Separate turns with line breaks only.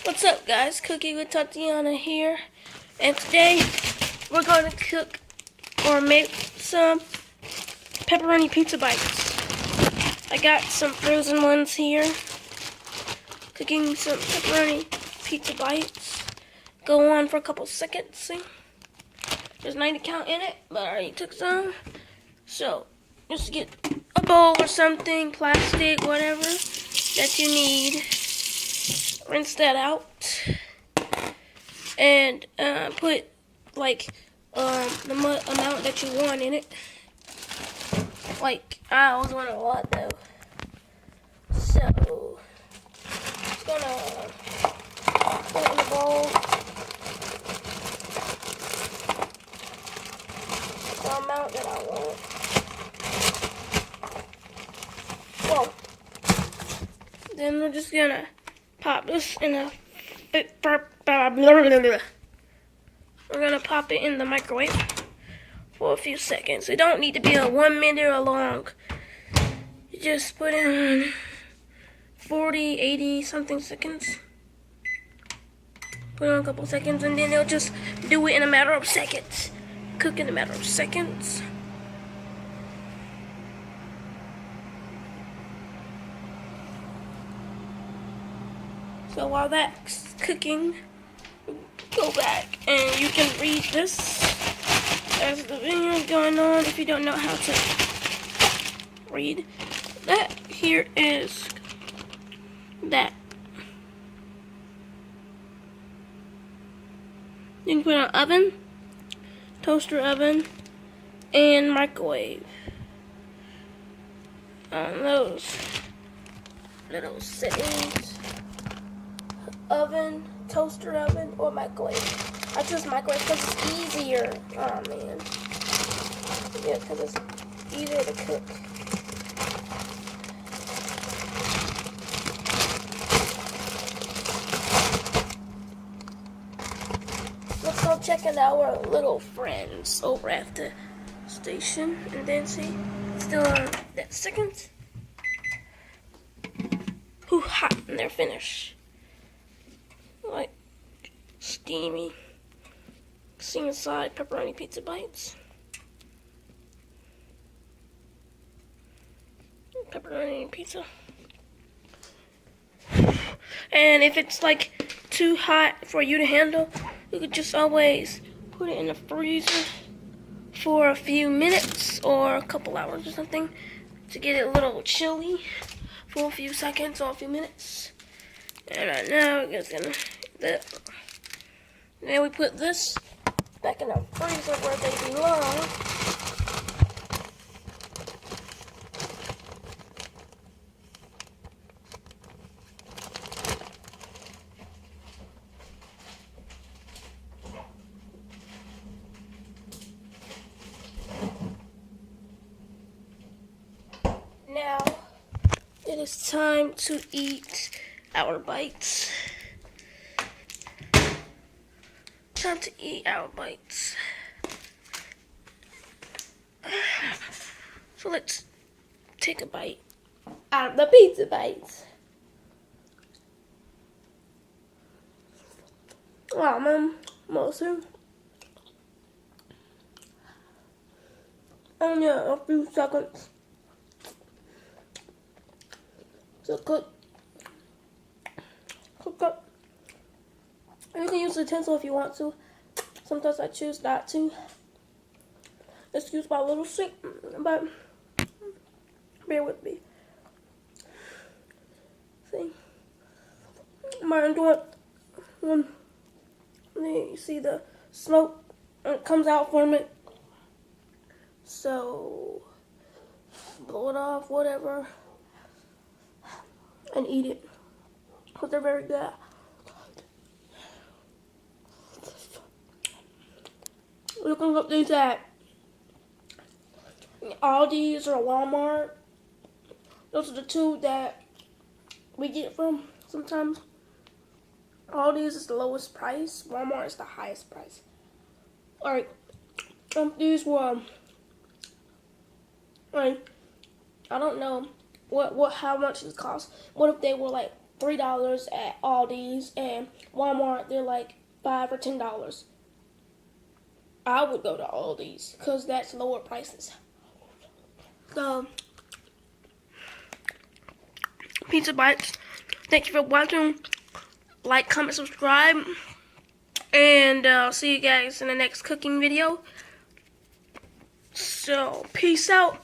What's up, guys? Cookie with Tatiana here, and today we're going to cook or make some pepperoni pizza bites. I got some frozen ones here. Cooking some pepperoni pizza bites. Go on for a couple seconds. See? There's 90 count in it, but I already took some. So just get a bowl or something, plastic, whatever that you need. Rinse that out and put like the amount that you want in it. Like I always want a lot though, so just gonna put it in the bowl. The amount that I want. Well, then we're just gonna pop this in a. We're gonna pop it in the microwave for a few seconds. It don't need to be a 1 minute or long. You just put it on 40, 80 something seconds. Put it on a couple seconds, and then it'll just do it in a matter of seconds. Cook in a matter of seconds. So while that's cooking, go back and you can read this as the video is going on if you don't know how to read. That here is that. You can put it on oven, toaster oven, and microwave. On those little settings. Oven, toaster oven, or microwave. I choose microwave because it's easier. Oh man. Yeah, because it's easier to cook. Let's go check out our little friends over at the station and then see. Still on that second. Whew, hot, and they're finished. Like steamy. See inside pepperoni pizza bites. Pepperoni pizza. And if it's like too hot for you to handle, you could just always put it in the freezer for a few minutes or a couple hours or something to get it a little chilly for a few seconds or a few minutes. And right now we're just gonna then we put this back in the freezer where they belong. Now it is time to eat our bites. Time to eat our bites. So let's take a bite out of the pizza bites. Wow, man, mostly. Only a few seconds to cook. Cook up. You can use the utensil if you want to. Sometimes I choose not to. Excuse my little sink, but bear with me. See, mine doing when you see the smoke comes out from it. So blow it off, whatever, and eat it. Because they're very good. You can get these at Aldi's or Walmart. Those are the two that we get from sometimes. Aldi's is the lowest price. Walmart is the highest price. Alright, these were like, I don't know how much these cost. What if they were like $3 at Aldi's, and Walmart they're like $5 or $10. I would go to Aldi's because that's lower prices. So, pizza bites. Thank you for watching. Like, comment, subscribe, and I'll see you guys in the next cooking video. So, peace out.